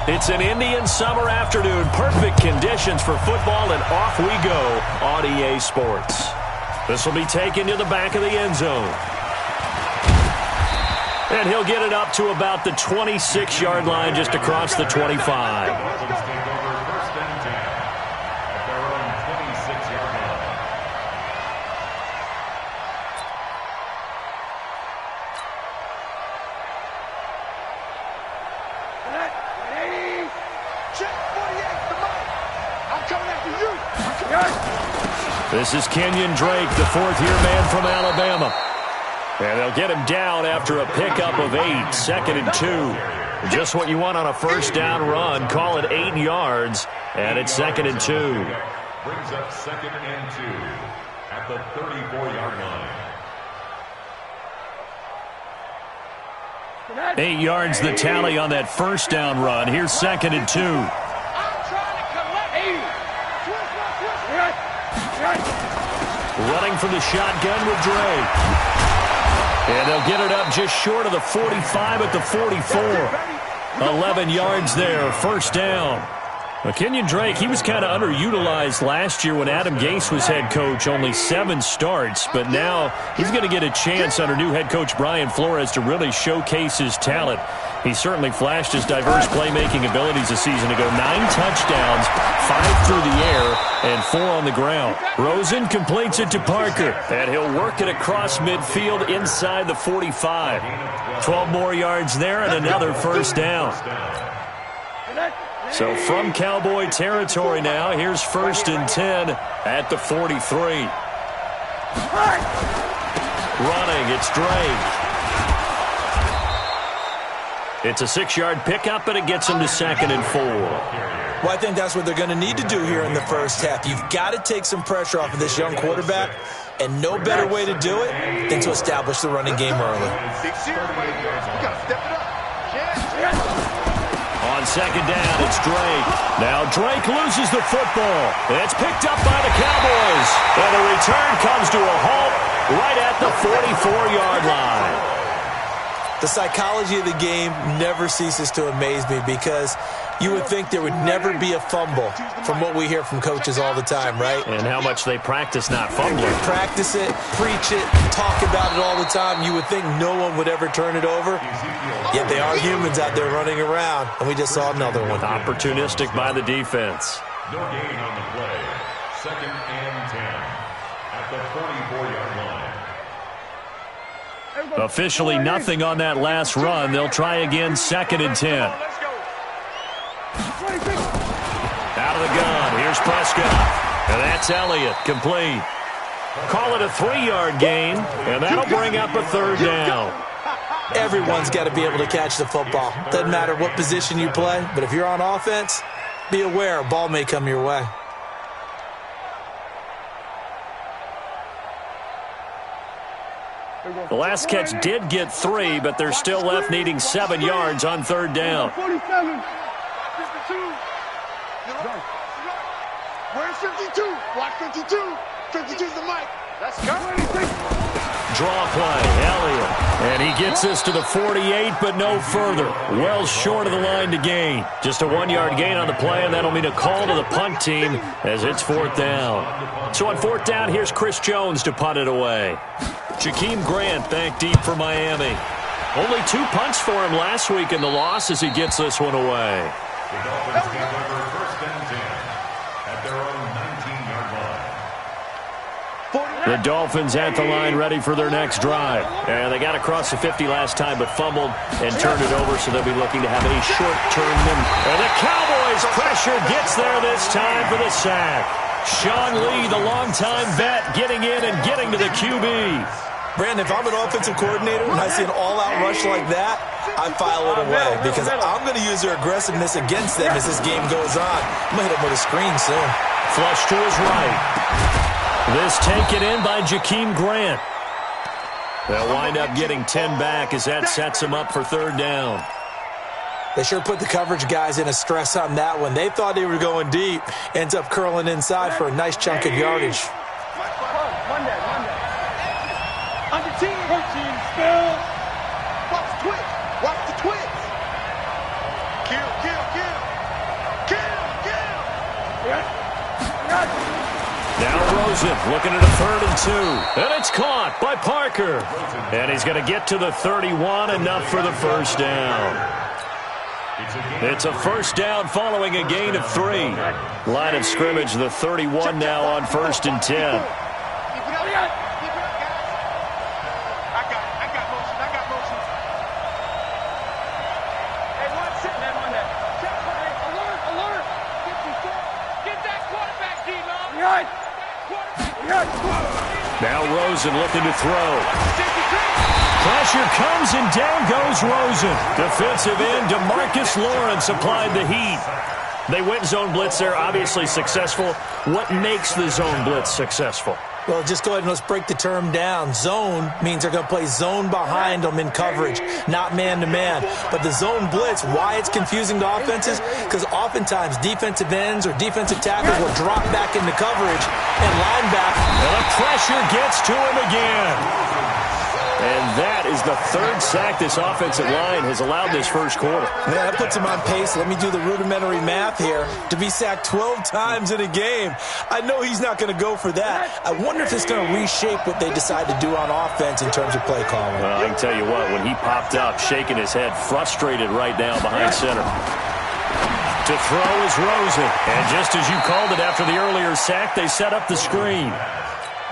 It's an Indian summer afternoon. Perfect conditions for football, and off we go on EA Sports. This will be taken to the back of the end zone. And he'll get it up to about the 26-yard line, just across the 25. This is Kenyon Drake, the fourth-year man from Alabama. And they'll get him down after a pickup of 8, 2nd and 2. Just what you want on a first down run. Call it 8 yards, and it's 2nd and 2. Brings up 2nd and 2 at the 34-yard line. 8 yards the tally on that first down run. Here's 2nd and 2. Running from the shotgun with Drake. And they'll get it up just short of the 45 at the 44. 11 yards there, first down. Kenyon Drake, he was kind of underutilized last year when Adam Gase was head coach. Only 7 starts, but now he's going to get a chance under new head coach Brian Flores to really showcase his talent. He certainly flashed his diverse playmaking abilities a season ago. 9 touchdowns, 5 through the air, and 4 on the ground. Rosen completes it to Parker, and he'll work it across midfield inside the 45. 12 more yards there and another first down. So from Cowboy territory now, here's 1st and 10 at the 43. Running, it's Drake. It's a 6-yard pickup, and it gets him to 2nd and 4. Well, I think that's what they're going to need to do here in the first half. You've got to take some pressure off of this young quarterback, and no better way to do it than to establish the running game early. On 2nd down, it's Drake. Now Drake loses the football. It's picked up by the Cowboys. And the return comes to a halt right at the 44-yard line. The psychology of the game never ceases to amaze me because you would think there would never be a fumble from what we hear from coaches all the time, right? And how much they practice not fumbling. Practice it, preach it, talk about it all the time. You would think no one would ever turn it over. Yet they are humans out there running around, and we just saw another one. Opportunistic by the defense. No gain on the play. 2nd and 10 at the 44-yard line. Officially nothing on that last run. They'll try again, 2nd and 10. Out of the gun, here's Prescott. And that's Elliott, complete. Call it a 3-yard gain, and that'll bring up a 3rd down. Everyone's got to be able to catch the football. Doesn't matter what position you play, but if you're on offense, be aware a ball may come your way. The last catch did get 3, but they're still left needing 7 yards on 3rd down. 47. 52. Where's 52? Watch 52. 52's the mic. Let's go. Draw play, Elliott. And he gets this to the 48, but no further. Well short of the line to gain. Just a 1-yard gain on the play, and that'll mean a call to the punt team as it's 4th down. So on 4th down, here's Chris Jones to punt it away. Jakeem Grant back deep for Miami. Only 2 punts for him last week in the loss as he gets this one away. The Dolphins take over 1st and 10 at their own 19-yard line. The Dolphins at the line ready for their next drive. And they got across the 50 last time but fumbled and turned it over, so they'll be looking to have a short-term minute. And the Cowboys pressure gets there this time for the sack. Sean Lee, the longtime vet, getting in and getting to the QB. Brandon, if I'm an offensive coordinator and I see an all-out rush like that, I file it away because I'm going to use their aggressiveness against them as this game goes on. I'm going to hit them with a screen soon. Flush to his right. This taken in by Jakeem Grant. They'll wind up getting 10 back as that sets them up for 3rd down. They sure put the coverage guys in a stress on that one. They thought they were going deep. Ends up curling inside for a nice chunk of yardage. Watch the twitch. Watch the twitch. Kill. Rosen looking at a 3rd and 2. And it's caught by Parker. And he's going to get to the 31, enough for the first down. It's a first down following a gain of 3. Line of scrimmage, the 31 now on 1st and 10. Now Rosen looking to throw. Pressure comes and down goes Rosen. Defensive end DeMarcus Lawrence applied the heat. They went zone blitz there, obviously successful. What makes the zone blitz successful? Well, just go ahead and let's break the term down. Zone means they're going to play zone behind them in coverage, not man-to-man. But the zone blitz, why it's confusing to offenses? Because oftentimes defensive ends or defensive tackles will drop back into coverage and line back. And the pressure gets to him again. And that is the 3rd sack this offensive line has allowed this first quarter. Man, that puts him on pace. Let me do the rudimentary math here. To be sacked 12 times in a game, I know he's not going to go for that. I wonder if it's going to reshape what they decide to do on offense in terms of play calling. Well, I can tell you what, when he popped up, shaking his head, frustrated right now behind center. To throw is Rosen. And just as you called it after the earlier sack, they set up the screen.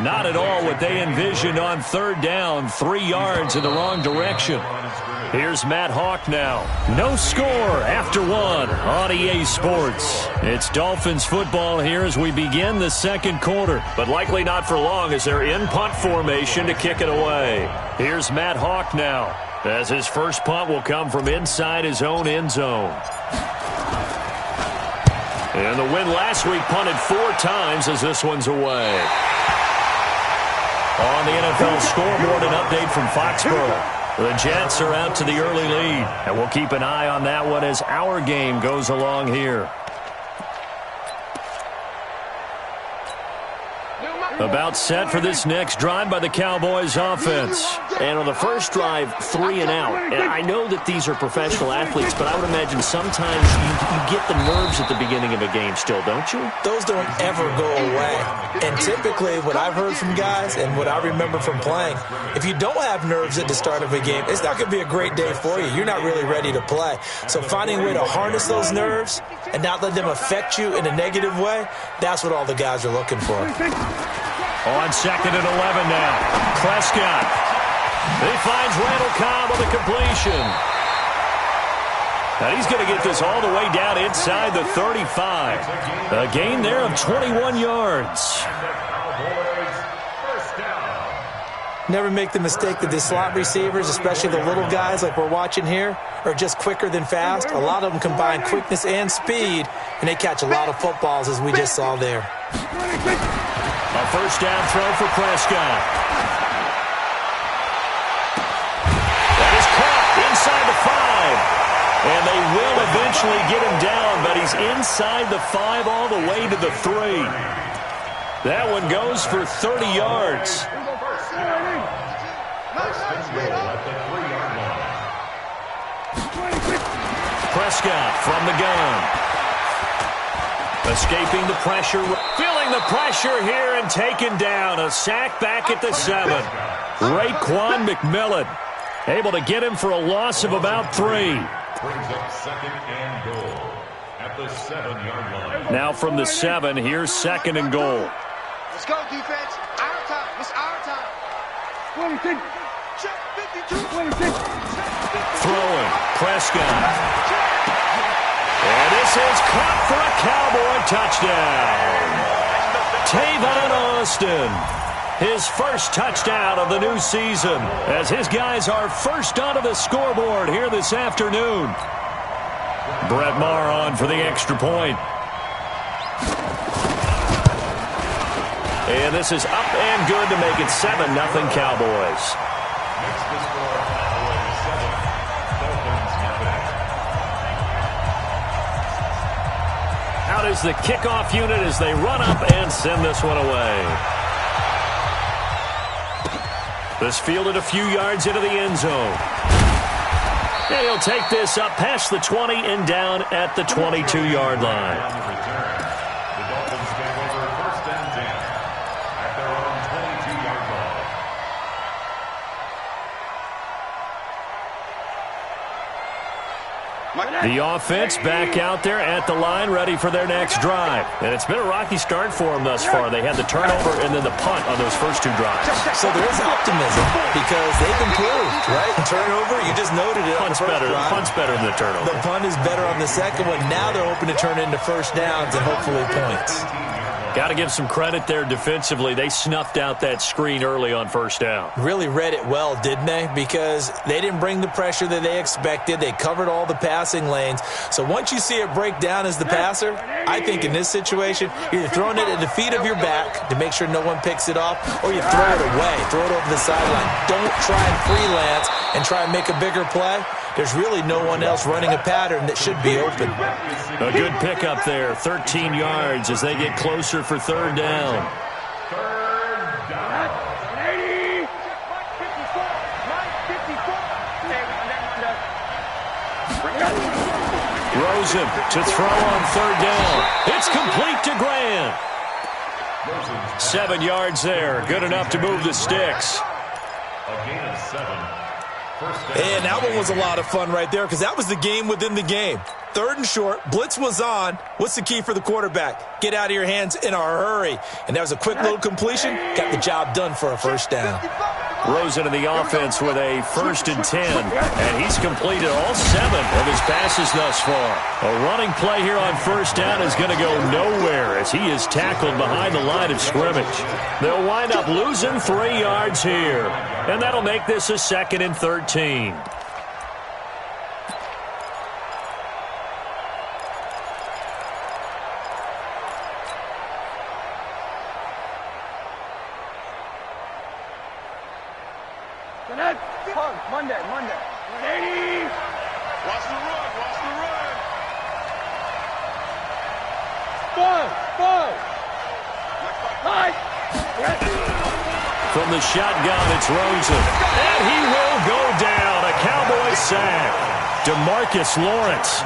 Not at all what they envisioned on 3rd down, 3 yards in the wrong direction. Here's Matt Hawk now. No score after 1 on EA Sports. It's Dolphins football here as we begin the second quarter, but likely not for long as they're in punt formation to kick it away. Here's Matt Hawk now, as his first punt will come from inside his own end zone. And the win last week punted 4 times as this one's away. On the NFL scoreboard, an update from Foxborough. The Jets are out to the early lead, and we'll keep an eye on that one as our game goes along here. About set for this next drive by the Cowboys offense. And on the first drive, 3 and out. And I know that these are professional athletes, but I would imagine sometimes you get the nerves at the beginning of a game still, don't you? Those don't ever go away. And typically what I've heard from guys and what I remember from playing, if you don't have nerves at the start of a game, it's not going to be a great day for you. You're not really ready to play. So finding a way to harness those nerves and not let them affect you in a negative way, that's what all the guys are looking for. On 2nd and 11 now. Prescott. He finds Randall Cobb on the completion. And he's going to get this all the way down inside the 35. A gain there of 21 yards. Never make the mistake that the slot receivers, especially the little guys like we're watching here, are just quicker than fast. A lot of them combine quickness and speed, and they catch a lot of footballs, as we just saw there. A first down throw for Prescott. That is caught inside the 5. And they will eventually get him down, but he's inside the 5 all the way to the 3. That one goes for 30 yards. Prescott from the gun. Escaping the pressure, feeling the pressure here and taken down. A sack back at the 7. Raekwon McMillan able to get him for a loss of about 3. Brings up 2nd and goal at the 7-yard line. Now from the 7, here's 2nd and goal. Let's go, defense. Our time. It's our time. 26. Check 52. 26. Throwing. Prescott. And this is caught for a Cowboy touchdown. Tavon Austin, his first touchdown of the new season, as his guys are first onto the scoreboard here this afternoon. Brett Maher on for the extra point. And this is up and good to make it 7-0 Cowboys. Makes the score Cowboys 7, Dolphins nothing. Out is the kickoff unit as they run up and send this one away. This fielded a few yards into the end zone. And he'll take this up past the 20 and down at the 22-yard line. The Dolphins take over 1st and 10 The offense back out there at the line, ready for their next drive. And it's been a rocky start for them thus far. They had the turnover and then the punt on those first two drives. So there is optimism because they've improved, right? Turnover, you just noted it. Punt's better. The punt's better than the turnover. The punt is better on the second one. Now they're hoping to turn into first downs and hopefully points. Got to give some credit there defensively. They snuffed out that screen early on first down. Really read it well, didn't they? Because they didn't bring the pressure that they expected. They covered all the passing lanes. So once you see it break down as the passer, I think in this situation, you're either throwing it at the feet of your back to make sure no one picks it off, or you throw it away, throw it over the sideline. Don't try and freelance and try and make a bigger play. There's really no one else running a pattern that should be open. A good pickup there, 13 yards as they get closer for third down. Rosen to throw on third down. It's complete to Grant. 7 yards there, good enough to move the sticks. A gain of 7. And that one was a lot of fun right there because that was the game within the game. Third and short, blitz was on. What's the key for the quarterback? Get out of your hands in a hurry. And that was a quick little completion. Got the job done for a first down. Rosen in the offense with a 1st and 10. And he's completed all 7 of his passes thus far. A running play here on first down is going to go nowhere as he is tackled behind the line of scrimmage. They'll wind up losing 3 yards here. And that'll make this a 2nd and 13. Monday. 180. Watch the run. Five. From the shotgun, it's Rosen. And he will go down. A Cowboy sack. DeMarcus Lawrence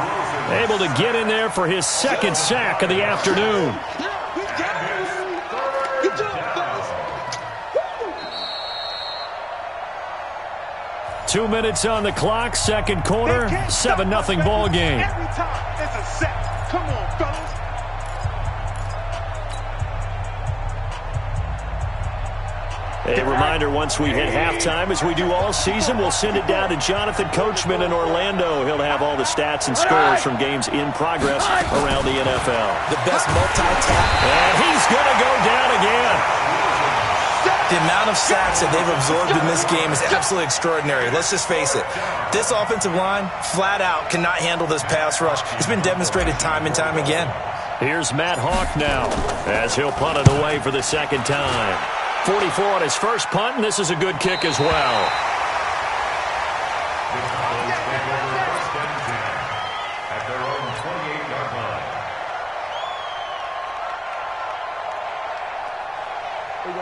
able to get in there for his 2nd sack of the afternoon. 2 minutes on the clock, second quarter, 7-0 ball game. Every time it's a set. Come on, fellas. A reminder, once we hit halftime, as we do all season, we'll send it down to Jonathan Coachman in Orlando. He'll have all the stats and scores from games in progress around the NFL. The best multi-tap. And he's going to go down again. The amount of sacks that they've absorbed in this game is absolutely extraordinary. Let's just face it. This offensive line, flat out, cannot handle this pass rush. It's been demonstrated time and time again. Here's Matt Hawk now as he'll punt it away for the 2nd time. 44 on his first punt, and this is a good kick as well. At their own 28-yard line.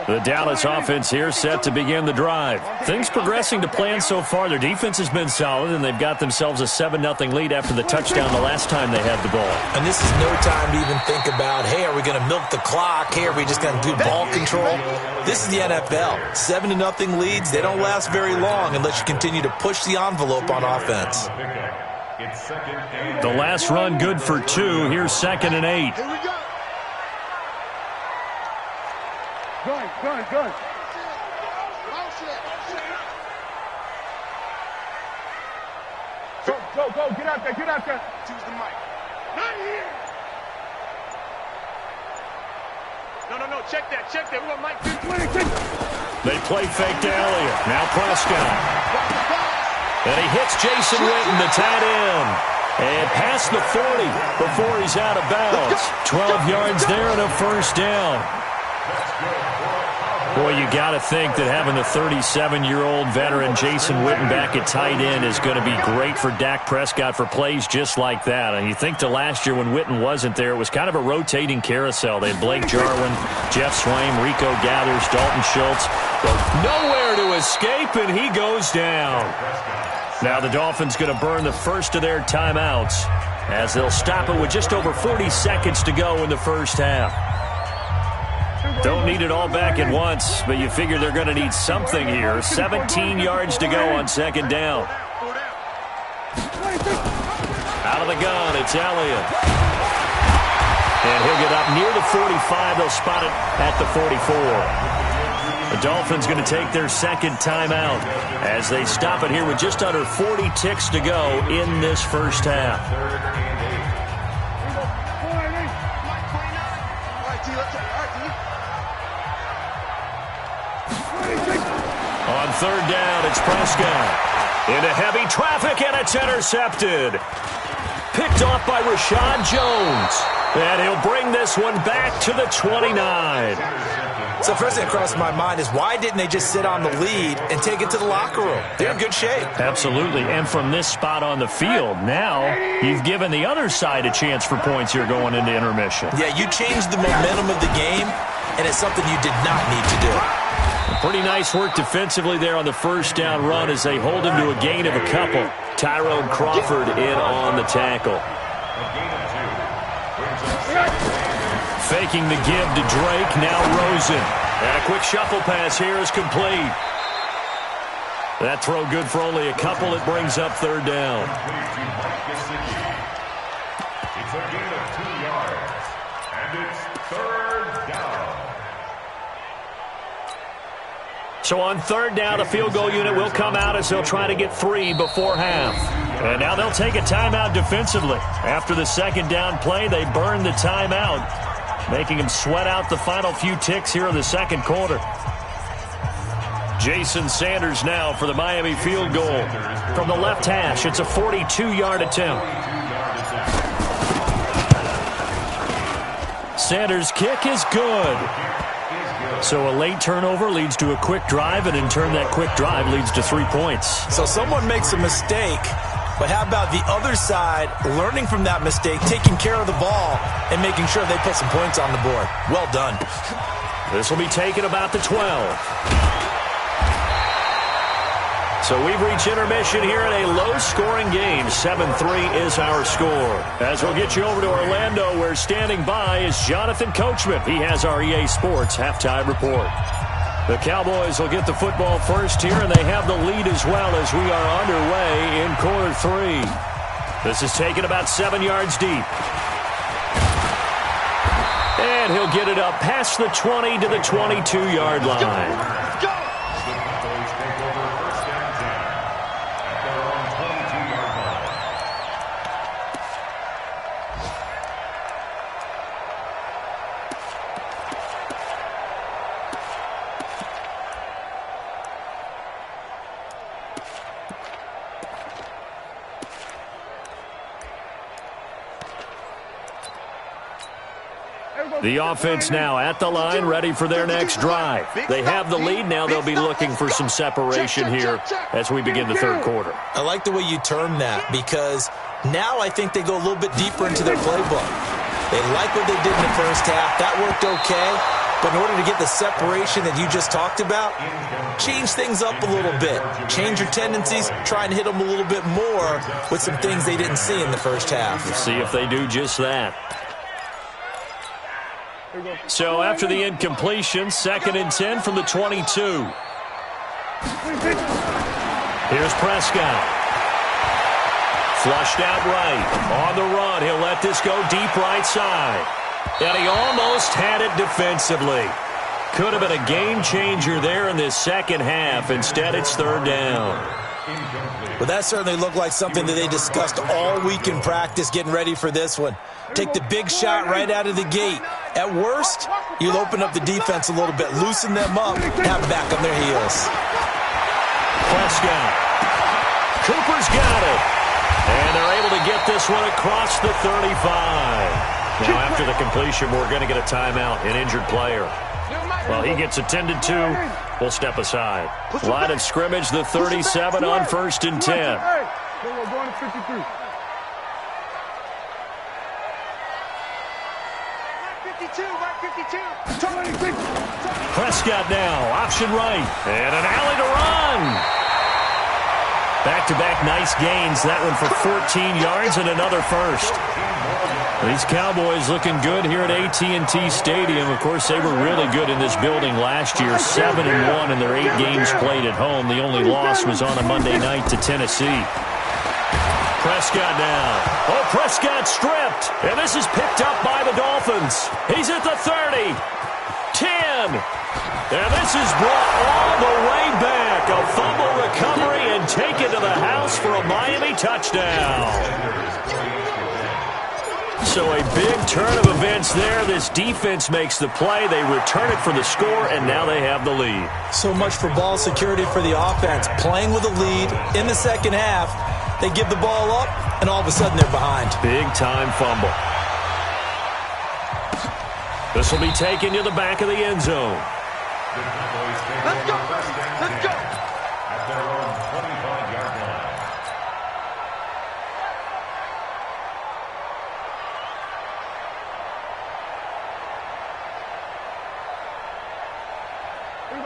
The Dallas offense here set to begin the drive. Things progressing to plan so far. Their defense has been solid, and they've got themselves a 7-0 lead after the touchdown the last time they had the ball. And this is no time to even think about, hey, are we going to milk the clock? Hey, are we just going to do ball control? This is the NFL. 7-0 leads, they don't last very long unless you continue to push the envelope on offense. The last run good for 2. Here's 2nd and 8. Here we go. Gun. Go. Get out there. Choose the mic. Not here. No. Check that. We want Mike 20. They play fake to Elliott. Now Prescott. And he hits Jason Witten, the tight end. And past the 40 before he's out of bounds. 12 yards there and a first down. Boy, you got to think that having the 37-year-old veteran Jason Witten back at tight end is going to be great for Dak Prescott for plays just like that. And you think to last year when Witten wasn't there, it was kind of a rotating carousel. They had Blake Jarwin, Jeff Swaim, Rico Gathers, Dalton Schultz. But nowhere to escape, and he goes down. Now the Dolphins going to burn the first of their timeouts as they'll stop it with just over 40 seconds to go in the first half. Don't need it all back at once, but you figure they're going to need something here. 17 yards to go on 2nd down. Out of the gun, it's Elliott. And he'll get up near the 45. They'll spot it at the 44. The Dolphins going to take their second timeout as they stop it here with just under 40 ticks to go in this first half. On third down, it's Prescott. Into heavy traffic, and it's intercepted. Picked off by Rashad Jones. And he'll bring this one back to the 29. So first thing that crossed my mind is why didn't they just sit on the lead and take it to the locker room? They're in good shape. Absolutely. And from this spot on the field, now you've given the other side a chance for points here going into intermission. Yeah, you changed the momentum of the game, and it's something you did not need to do. Pretty nice work defensively there on the first down run as they hold him to a gain of a couple. Tyrone Crawford in on the tackle. Faking the give to Drake, now Rosen. And a quick shuffle pass here is complete. That throw good for only a couple. It brings up third down. It's a gain of 2 yards, and it's third down. So on third down, the field goal unit will come out as they'll try to get 3 before half. And now they'll take a timeout defensively. After the second down play, they burn the timeout, making them sweat out the final few ticks here in the second quarter. Jason Sanders now for the Miami field goal. From the left hash, it's a 42-yard attempt. Sanders' kick is good. So a late turnover leads to a quick drive, and in turn that quick drive leads to 3 points. So someone makes a mistake, but how about the other side learning from that mistake, taking care of the ball, and making sure they put some points on the board? Well done. This will be taken about the 12. So we've reached intermission here in a low-scoring game. 7-3 is our score. As we'll get you over to Orlando, where standing by is Jonathan Coachman. He has our EA Sports halftime report. The Cowboys will get the football first here, and they have the lead as well as we are underway in quarter 3. This is taken about 7 yards deep. And he'll get it up past the 20 to the 22-yard line. The offense now at the line, ready for their next drive. They have the lead. Now they'll be looking for some separation here as we begin the third quarter. I like the way you term that, because now I think they go a little bit deeper into their playbook. They like what they did in the first half. That worked okay. But in order to get the separation that you just talked about, change things up a little bit. Change your tendencies. Try and hit them a little bit more with some things they didn't see in the first half. We'll see if they do just that. So after the incompletion, 2nd and 10 from the 22. Here's Prescott. Flushed out right. On the run, he'll let this go deep right side. And he almost had it defensively. Could have been a game changer there in this second half. Instead, it's third down. Well, that certainly looked like something that they discussed all week in practice getting ready for this one. Take the big shot right out of the gate. At worst, you'll open up the defense a little bit, loosen them up, have them back on their heels. Prescott. Cooper's got it. And they're able to get this one across the 35. Now, after the completion, we're going to get a timeout, an injured player. Well, he gets attended to. We'll step aside. Line of scrimmage, the 37 on 1st and 10. Prescott now, option right, and an alley to run. Back-to-back nice gains. That one for 14 yards and another first. These Cowboys looking good here at AT&T Stadium. Of course, they were really good in this building last year, 7-1 in their 8 games played at home. The only loss was on a Monday night to Tennessee. Prescott now. Oh, Prescott stripped. And this is picked up by the Dolphins. He's at the 30. 10. And this is brought all the way back. A fumble recovery and taken to the house for a Miami touchdown. So a big turn of events there. This defense makes the play. They return it for the score, and now they have the lead. So much for ball security for the offense. Playing with a lead in the second half, they give the ball up, and all of a sudden they're behind. Big-time fumble. This will be taken to the back of the end zone. Let's go. Let's go. At their own 25-yard line.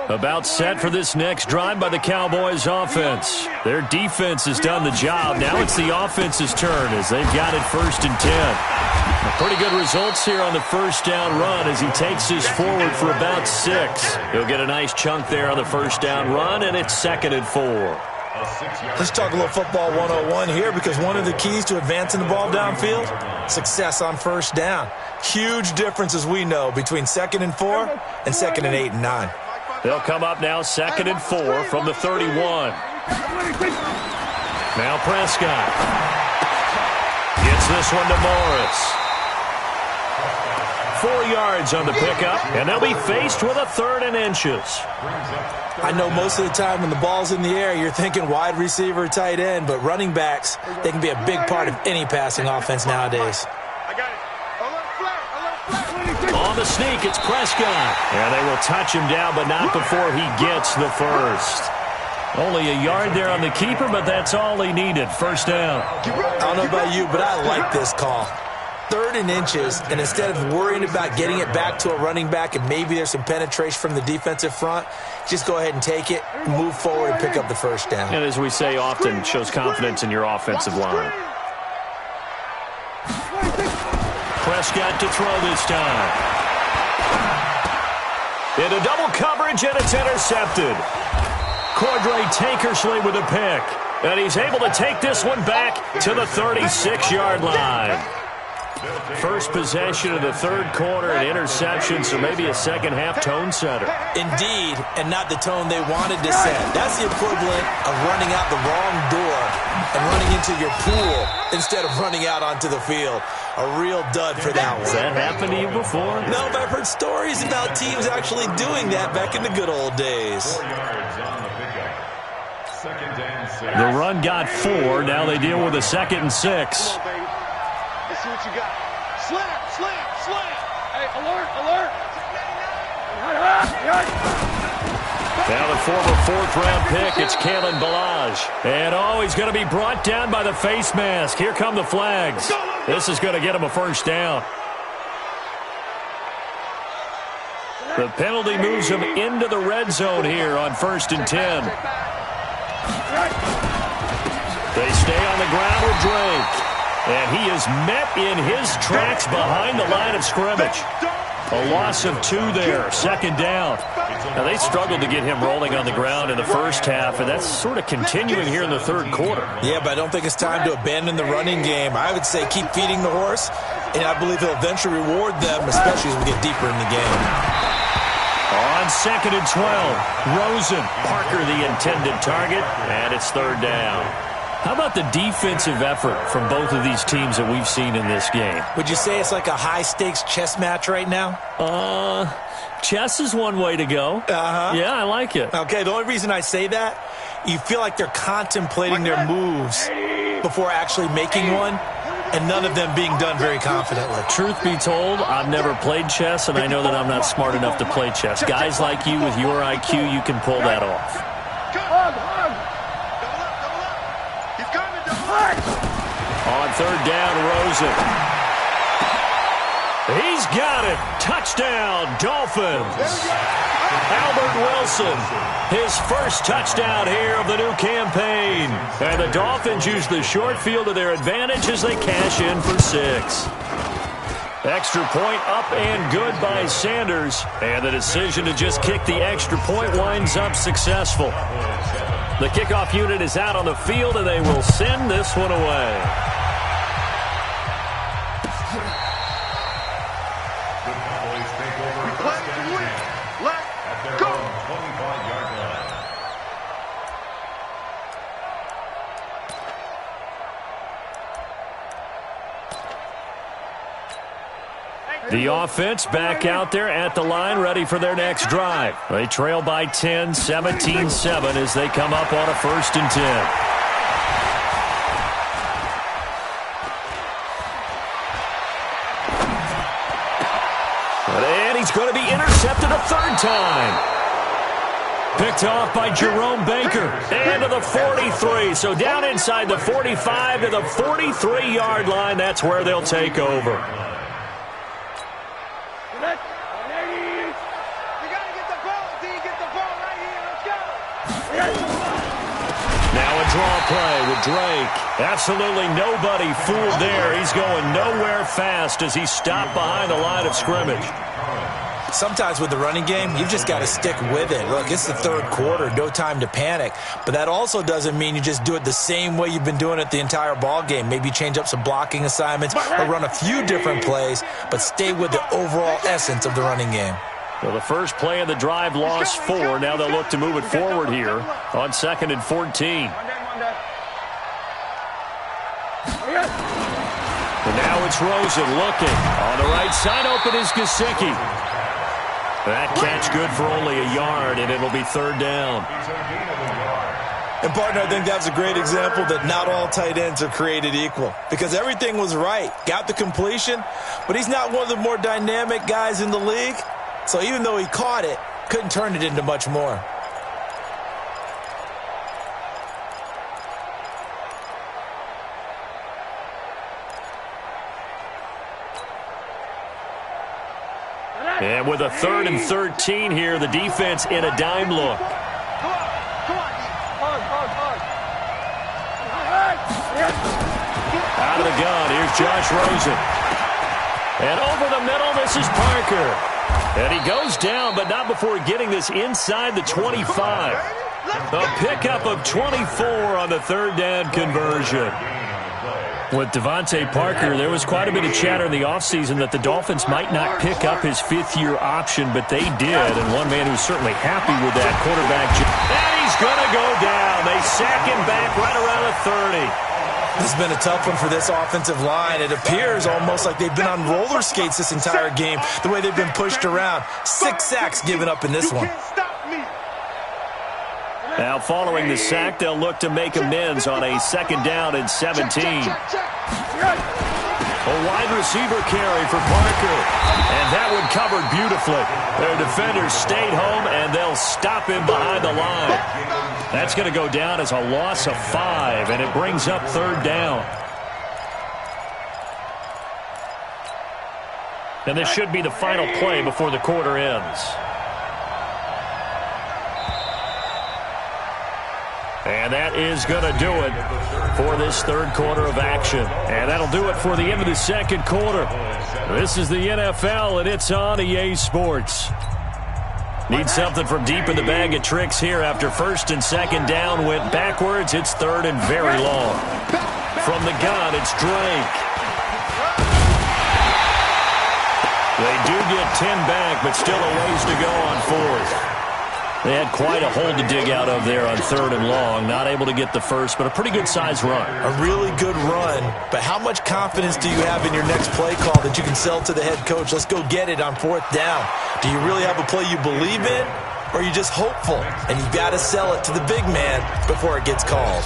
About set for this next drive by the Cowboys offense. Their defense has done the job. Now it's the offense's turn as they've got it 1st and 10. Pretty good results here on the first down run as he takes this forward for about 6. He'll get a nice chunk there on the first down run, and it's 2nd and 4. Let's talk a little football 101 here, because one of the keys to advancing the ball downfield, success on first down. Huge difference, as we know, between 2nd and 4 and 2nd and 8 and 9. They'll come up now 2nd and 4 from the 31. Now Prescott gets this one to Morris. 4 yards on the pickup, and they'll be faced with a 3rd and inches. I know most of the time when the ball's in the air, you're thinking wide receiver, tight end, but running backs, they can be a big part of any passing offense nowadays. I got it. Alert flag. On the sneak, it's Prescott. And they will touch him down, but not before he gets the first. Only a yard there on the keeper, but that's all he needed. First down. I don't know about you, but I like this call. 3rd and inches, and instead of worrying about getting it back to a running back and maybe there's some penetration from the defensive front, just go ahead and take it, move forward, and pick up the first down. And as we say often, shows confidence in your offensive line. Prescott to throw this time. Into double coverage, and it's intercepted. Cordray Tankersley with a pick. And he's able to take this one back to the 36-yard line. First possession of the 3rd quarter, an interception, so maybe a second-half tone setter. Indeed, and not the tone they wanted to set. That's the equivalent of running out the wrong door and running into your pool instead of running out onto the field. A real dud for that one. Has that happened to you before? No, but I've heard stories about teams actually doing that back in the good old days. 4 yards on the pickup. 2nd and 6. The run got 4. Now they deal with a 2nd and 6. Let's see what you got. Slam. Hey, alert. Now the former 4th-round pick, it's Kalen Ballage. And, he's going to be brought down by the face mask. Here come the flags. This is going to get him a first down. The penalty moves him into the red zone here on 1st and 10. They stay on the ground with Drake. And he is met in his tracks behind the line of scrimmage. A loss of 2 there, 2nd down. Now, they struggled to get him rolling on the ground in the first half, and that's sort of continuing here in the 3rd quarter. Yeah, but I don't think it's time to abandon the running game. I would say keep feeding the horse, and I believe he'll eventually reward them, especially as we get deeper in the game. On 2nd and 12, Rosen, Parker the intended target, and it's 3rd down. How about the defensive effort from both of these teams that we've seen in this game? Would you say it's like a high-stakes chess match right now? Chess is one way to go. Uh-huh. Yeah, I like it. Okay, the only reason I say that, you feel like they're contemplating their moves before actually making one, and none of them being done very confidently. Truth be told, I've never played chess, and I know that I'm not smart enough to play chess. Guys like you with your IQ, you can pull that off. On 3rd down, Rosen. He's got it. Touchdown, Dolphins. Albert Wilson, his first touchdown here of the new campaign. And the Dolphins use the short field to their advantage as they cash in for 6. Extra point up and good by Sanders. And the decision to just kick the extra point winds up successful. The kickoff unit is out on the field, and they will send this one away. The Cowboys take over first and 10 at their own 25-yard line. The offense back out there at the line, ready for their next drive. They trail by 10, 17-7 as they come up on a 1st and 10. And he's going to be intercepted a 3rd time. Picked off by Jerome Baker. And to the 43. So down inside the 45 to the 43-yard line. That's where they'll take over. Now a draw play with Drake. Absolutely nobody fooled there. He's going nowhere fast as he's stopped behind the line of scrimmage. Sometimes with the running game, you've just got to stick with it. Look, it's the 3rd quarter, no time to panic. But that also doesn't mean you just do it the same way you've been doing it the entire ball game. Maybe change up some blocking assignments or run a few different plays, but stay with the overall essence of the running game. Well, the first play of the drive lost 4. Now they'll look to move it forward here on 2nd and 14. And now it's Rosen looking. On the right side, open is Gesicki. That catch good for only a yard, and it'll be 3rd down. And, partner, I think that's a great example that not all tight ends are created equal because everything was right. Got the completion, but he's not one of the more dynamic guys in the league. So even though he caught it, couldn't turn it into much more. And with a 3rd and 13 here, the defense in a dime look. Out of the gun, here's Josh Rosen. And over the middle, this is Parker. And he goes down, but not before getting this inside the 25. A pickup of 24 on the 3rd down conversion. With Devontae Parker, there was quite a bit of chatter in the offseason that the Dolphins might not pick up his 5th-year option, but they did. And one man who's certainly happy with that, quarterback. And he's going to go down. They sack him back right around the 30. This has been a tough one for this offensive line. It appears almost like they've been on roller skates this entire game, the way they've been pushed around. 6 sacks given up in this one. Now, following the sack, they'll look to make amends on a 2nd down and 17. A wide receiver carry for Parker. And that one covered beautifully. Their defenders stayed home, and they'll stop him behind the line. That's going to go down as a loss of 5, and it brings up 3rd down. And this should be the final play before the quarter ends. And that is going to do it for this 3rd quarter of action. And that'll do it for the end of the 2nd quarter. This is the NFL, and it's on EA Sports. Need something from deep in the bag of tricks here after 1st and 2nd down went backwards. It's 3rd and very long. From the gun, it's Drake. They do get 10 back, but still a ways to go on 4th. They had quite a hole to dig out of there on 3rd and long. Not able to get the first, but a pretty good-sized run. A really good run, but how much confidence do you have in your next play call that you can sell to the head coach? Let's go get it on 4th down. Do you really have a play you believe in, or are you just hopeful? And you've got to sell it to the big man before it gets called.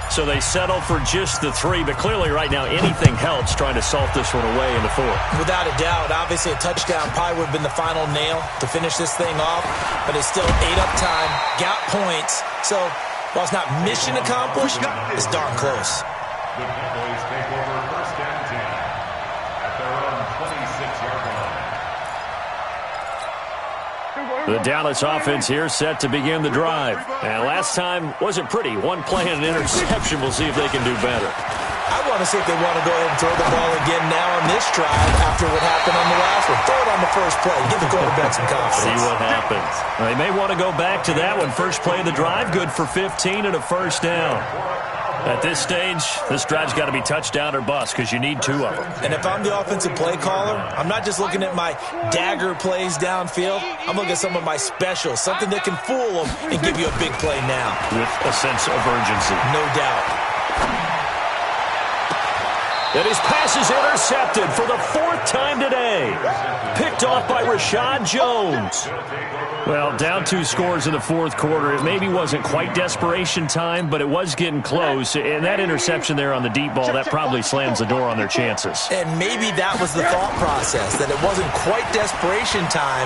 So they settle for just the 3, but clearly right now anything helps trying to salt this one away in the 4th. Without a doubt, obviously a touchdown probably would have been the final nail to finish this thing off, but it's still ate up time, got points. So while it's not mission accomplished, it's darn close. The Cowboys take over 1st and 10 at their own 26-yard line. The Dallas offense here set to begin the drive. And last time wasn't pretty. One play and an interception. We'll see if they can do better. I want to see if they want to go ahead and throw the ball again now on this drive after what happened on the last one. Throw it on the first play. Give the quarterback some confidence. See what happens. They may want to go back to that one. First play of the drive, good for 15 and a first down. At this stage, this drive's got to be touchdown or bust because you need 2 of them. And if I'm the offensive play caller, I'm not just looking at my dagger plays downfield. I'm looking at some of my specials, something that can fool them and give you a big play now. With a sense of urgency. No doubt. And his pass is intercepted for the 4th time today. Picked off by Rashad Jones. Well, down 2 scores in the 4th quarter. It maybe wasn't quite desperation time, but it was getting close. And that interception there on the deep ball, that probably slams the door on their chances. And maybe that was the thought process, that it wasn't quite desperation time.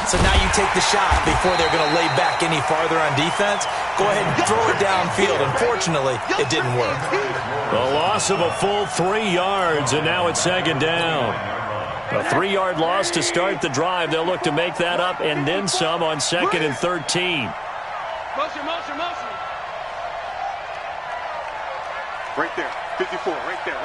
So now you take the shot before they're going to lay back any farther on defense. Go ahead and throw it downfield. Unfortunately, it didn't work. A loss of a full 3 yards, and now it's 2nd down. A 3-yard loss to start the drive. They'll look to make that up and then some on 2nd and 13. Motion. Right there. 54. Right there.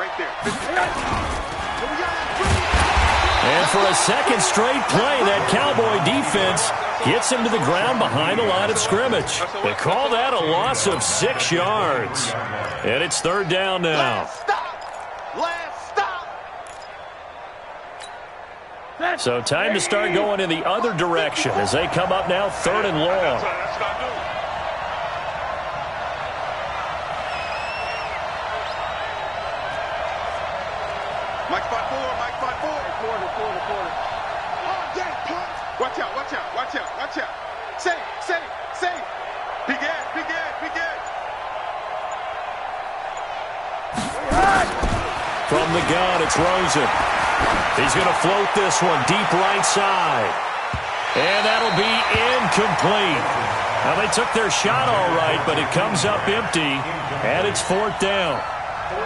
And for a second straight play, that Cowboy defense gets him to the ground behind the line of scrimmage. They call that a loss of 6 yards. And it's 3rd down now. Last stop. So time to start going in the other direction as they come up now 3rd and long. Mike spot 4. Quarter. Oh, dang, punt. Watch out. Save. Big Ed. From the gun, it's Rosen. He's going to float this one deep right side. And that'll be incomplete. Now, they took their shot all right, but it comes up empty, and it's 4th down.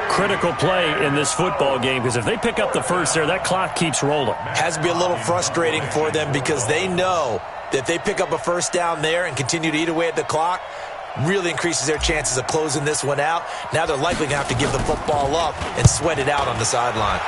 Critical play in this football game because if they pick up the first there, that clock keeps rolling. Has to be a little frustrating for them because they know that if they pick up a first down there and continue to eat away at the clock, really increases their chances of closing this one out. Now they're likely going to have to give the football up and sweat it out on the sideline.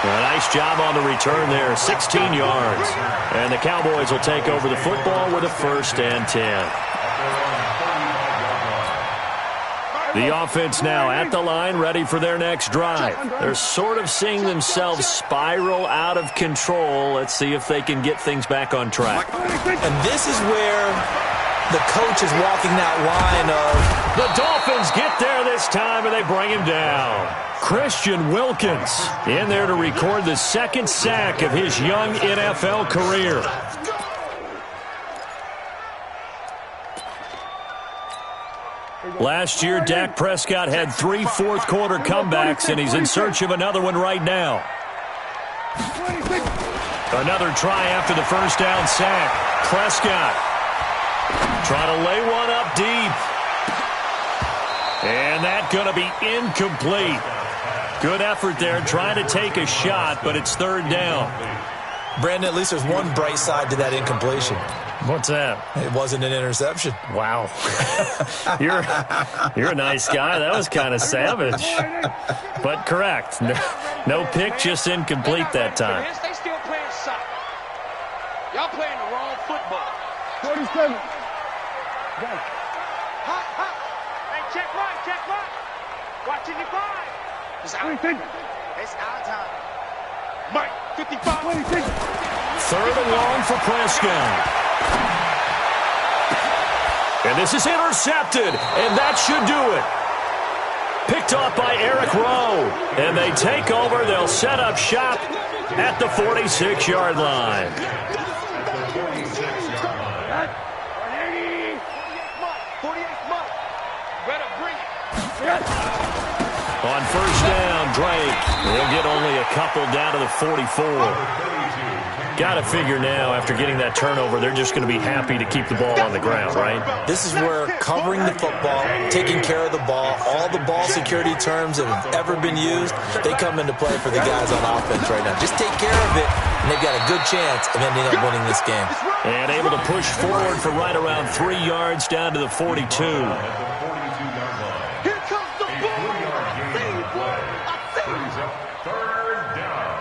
A nice job on the return there, 16 yards. And the Cowboys will take over the football with a 1st and 10. The offense now at the line, ready for their next drive. They're sort of seeing themselves spiral out of control. Let's see if they can get things back on track. And this is where the coach is walking that line of... The Dolphins get there this time, and they bring him down. Christian Wilkins in there to record the 2nd sack of his young NFL career. Last year, Dak Prescott had 3 fourth-quarter comebacks, and he's in search of another one right now. Another try after the first down sack. Prescott trying to lay one up deep. And that's going to be incomplete. Good effort there trying to take a shot, but it's 3rd down. Brandon, at least there's one bright side to that incompletion. What's that? It wasn't an interception. Wow. You're a nice guy. That was kind of savage. But correct. No pick, just incomplete that time. They still playing soccer. Y'all playing the wrong football. 47. Hot. Hey, check right. Watching the five. It's our time. Mike, 55. 26. 3rd and long for Prescott. And this is intercepted, and that should do it. Picked off by Eric Rowe. And they take over. They'll set up shop at the 46-yard line. 48 month. Better bring it. On 1st down, Drake. He'll get only a couple down to the 44. Got to figure now, after getting that turnover, they're just going to be happy to keep the ball on the ground, right? This is where covering the football, taking care of the ball, all the ball security terms that have ever been used, they come into play for the guys on offense right now. Just take care of it, and they've got a good chance of ending up winning this game. And able to push forward for right around 3 yards down to the 42. Here comes the ball. I see. 3rd down.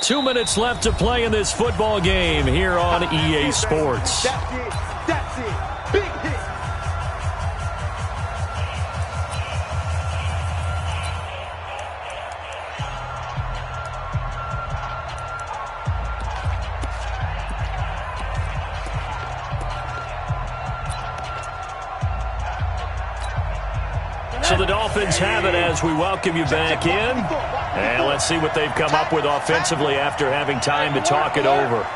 2 minutes left to play in this football game here on EA Sports. That's it. That's it. Big hit. So the Dolphins have it as we welcome you back in. And let's see what they've come up with offensively after having time to talk it over.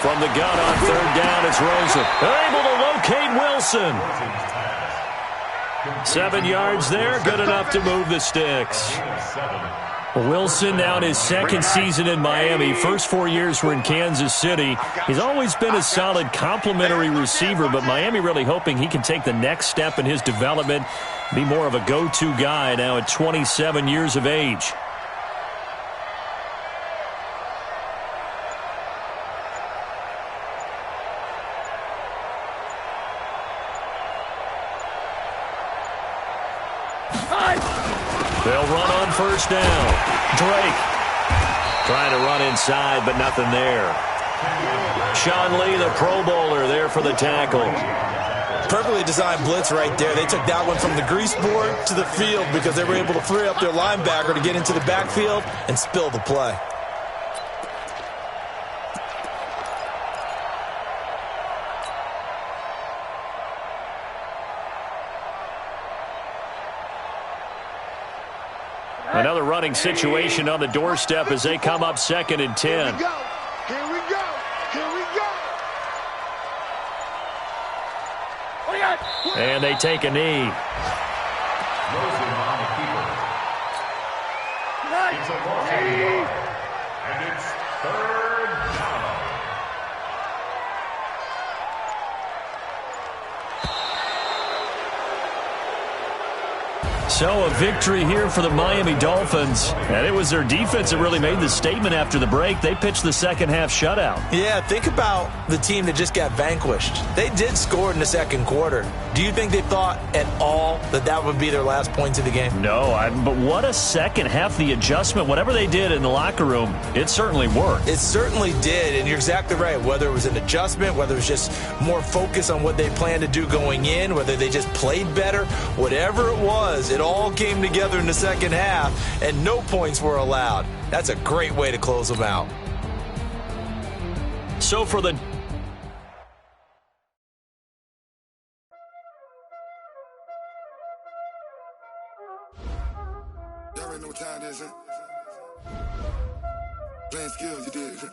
From the gun on 3rd down, it's Rosen. They're able to locate Wilson. 7 yards there, good enough to move the sticks. Wilson now in his 2nd season in Miami. First 4 years were in Kansas City. He's always been a solid complementary receiver, but Miami really hoping he can take the next step in his development, be more of a go-to guy now at 27 years of age. They'll run on 1st down. Drake trying to run inside, but nothing there. Sean Lee, the Pro Bowler, there for the tackle. Perfectly designed blitz right there. They took that one from the grease board to the field because they were able to free up their linebacker to get into the backfield and spill the play. Another running situation on the doorstep as they come up 2nd and 10. Here we go. Here we go. Here we go. And they take a knee. Rosen on the keeper. It's a loss of a yard. And it's 3rd down. So a victory here for the Miami Dolphins. And it was their defense that really made the statement after the break. They pitched the second half shutout. Yeah, think about the team that just got vanquished. They did score in the 2nd quarter. Do you think they thought at all that that would be their last points of the game? No, but what a second half. The adjustment, whatever they did in the locker room, it certainly worked. It certainly did, and you're exactly right. Whether it was an adjustment, whether it was just more focus on what they planned to do going in, whether they just played better, whatever it was, it all came together in the second half, and no points were allowed. That's a great way to close them out. So for the... Y'all already know what time it is, huh? Playing skills, you did, huh?